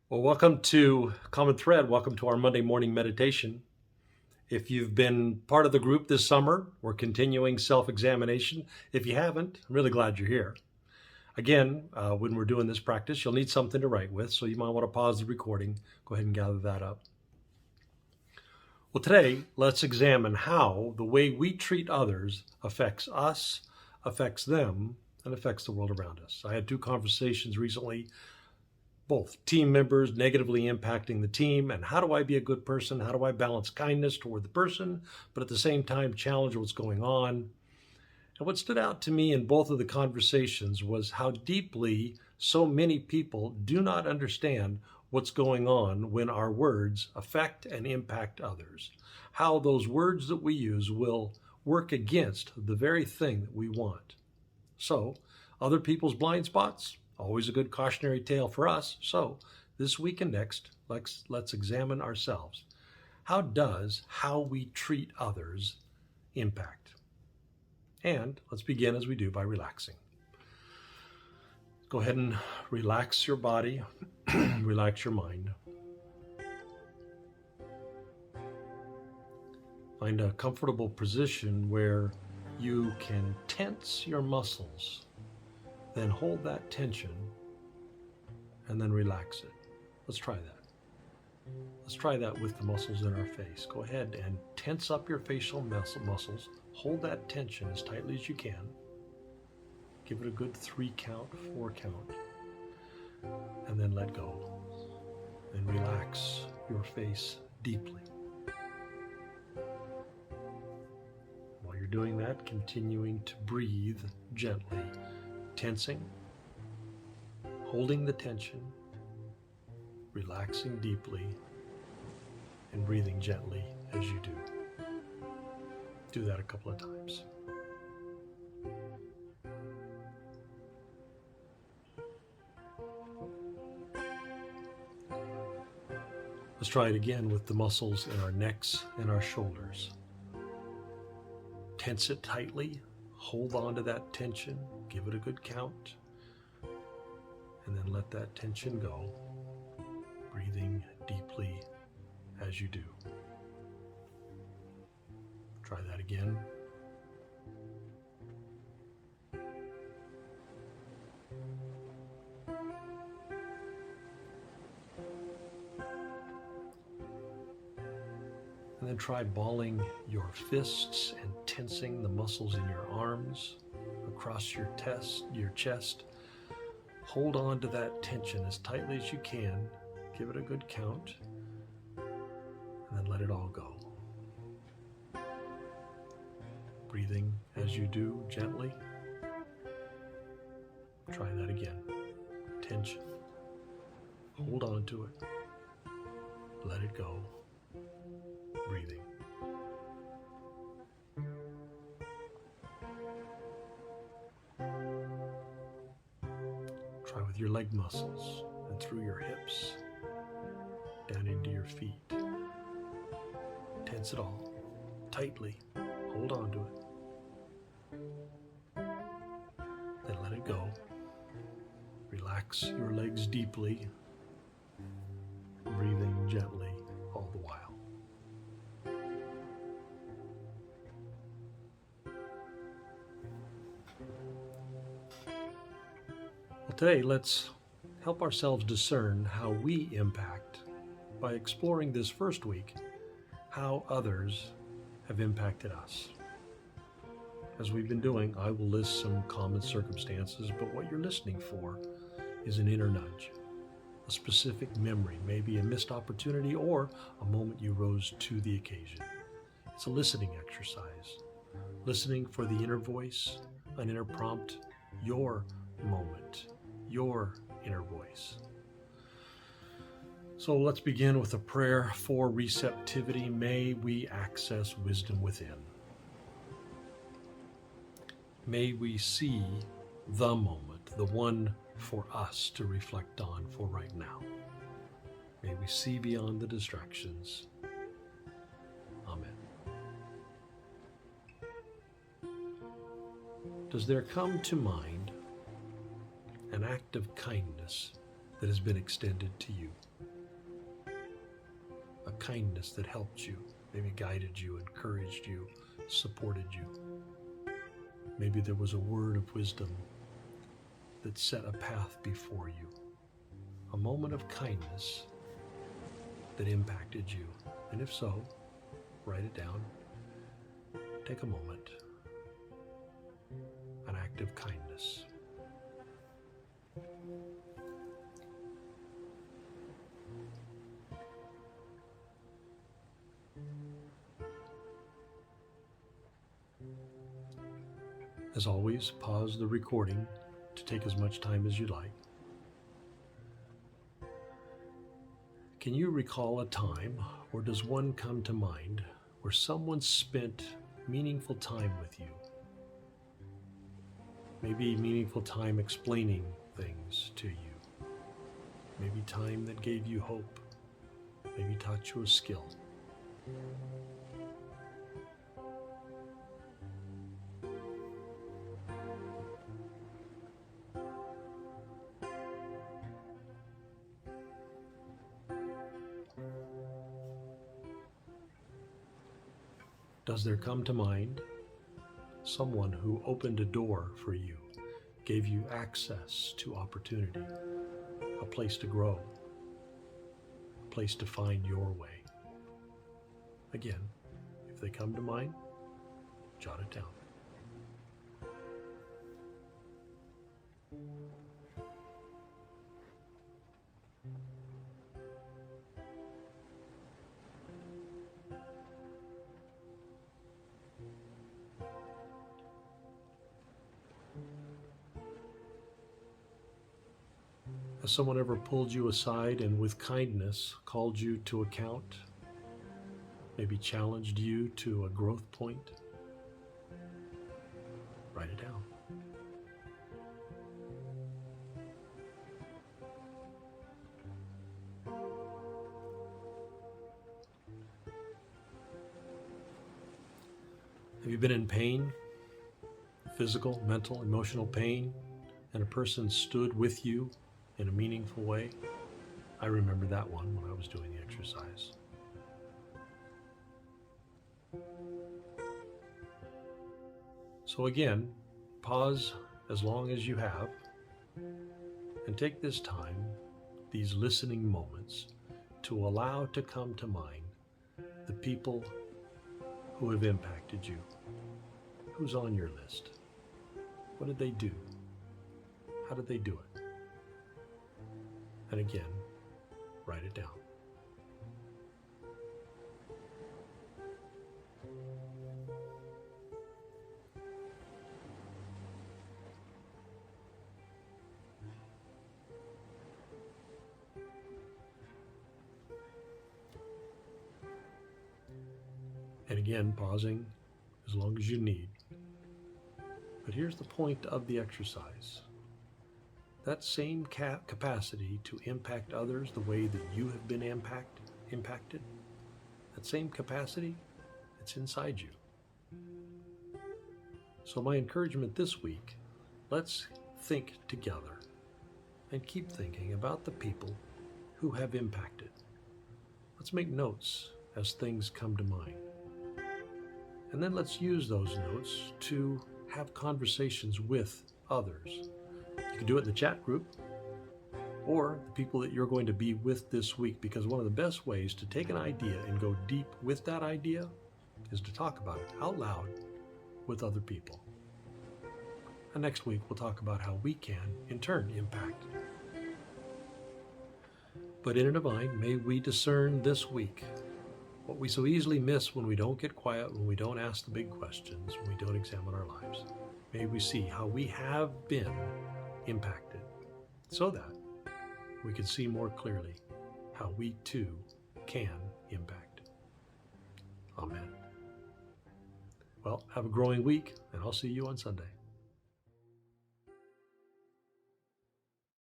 Well, welcome to Common Thread. Welcome to our Monday morning meditation. If you've been part of the group this summer, we're continuing self examination. If you haven't, I'm really glad you're here. Again, when we're doing this practice, you'll need something to write with, so you might want to pause the recording. Go ahead and gather that up. Well, today, let's examine how the way we treat others affects us, affects them, and affects the world around us. I had two conversations recently, both team members negatively impacting the team, and how do I be a good person? How do I balance kindness toward the person, but at the same time challenge what's going on? And what stood out to me in both of the conversations was how deeply so many people do not understand what's going on when our words affect and impact others. How those words that we use will work against the very thing that we want. So, other people's blind spots, always a good cautionary tale for us. So, this week and next, let's examine ourselves. How does how we treat others impact? And let's begin as we do by relaxing. Go ahead and relax your body, relax your mind. Find a comfortable position where you can tense your muscles, then hold that tension, and then relax it. Let's try that. Let's try that with the muscles in our face. Go ahead and tense up your facial muscles. Hold that tension as tightly as you can. Give it a good 3 count, 4 count, and then let go. And relax your face deeply. While you're doing that, continuing to breathe gently, tensing, holding the tension, relaxing deeply, and breathing gently as you do. Do that a couple of times. Let's try it again with the muscles in our necks and our shoulders. Tense it tightly, hold on to that tension, give it a good count, and then let that tension go, breathing deeply as you do. Try that again. And then try balling your fists and tensing the muscles in your arms across your chest. Hold on to that tension as tightly as you can. Give it a good count. And then let it all go. Breathing as you do gently. Try that again. Tension. Hold on to it. Let it go. Breathing. Try with your leg muscles and through your hips, down into your feet. Tense it all tightly. Hold on to it. Then let it go. Relax your legs deeply, breathing gently all the while. Well, today, let's help ourselves discern how we impact by exploring this first week how others have impacted us. As we've been doing, I will list some common circumstances, but what you're listening for is an inner nudge, a specific memory, maybe a missed opportunity or a moment you rose to the occasion. It's a listening exercise, listening for the inner voice, an inner prompt, your moment, your inner voice. So let's begin with a prayer for receptivity. May we access wisdom within. May we see the moment, the one for us to reflect on for right now. May we see beyond the distractions. Amen. Does there come to mind an act of kindness that has been extended to you. A kindness that helped you, maybe guided you, encouraged you, supported you. Maybe there was a word of wisdom that set a path before you. A moment of kindness that impacted you. And if so, write it down. Take a moment. An act of kindness. As always, pause the recording to take as much time as you'd like. Can you recall a time, or does one come to mind, where someone spent meaningful time with you? Maybe meaningful time explaining things to you. Maybe time that gave you hope. Maybe taught you a skill. Does there come to mind someone who opened a door for you, gave you access to opportunity, a place to grow, a place to find your way? Again, if they come to mind, jot it down. Has someone ever pulled you aside and with kindness called you to account? Maybe challenged you to a growth point? Write it down. Have you been in pain? Physical, mental, emotional pain, and a person stood with you in a meaningful way? I remember that one when I was doing the exercise. So again, pause as long as you have, and take this time, these listening moments, to allow to come to mind the people who have impacted you. Who's on your list? What did they do? How did they do it? And again, write it down. And again, pausing as long as you need. But here's the point of the exercise. That same capacity to impact others the way that you have been impacted, that same capacity, it's inside you. So my encouragement this week, let's think together and keep thinking about the people who have impacted. Let's make notes as things come to mind. And then let's use those notes to have conversations with others. You can do it in the chat group or the people that you're going to be with this week, because one of the best ways to take an idea and go deep with that idea is to talk about it out loud with other people. And next week we'll talk about how we can, in turn, impact. But in a divine, may we discern this week what we so easily miss when we don't get quiet, when we don't ask the big questions, when we don't examine our lives. May we see how we have been impacted, so that we can see more clearly how we too can impact. Amen. Well, have a growing week, and I'll see you on Sunday.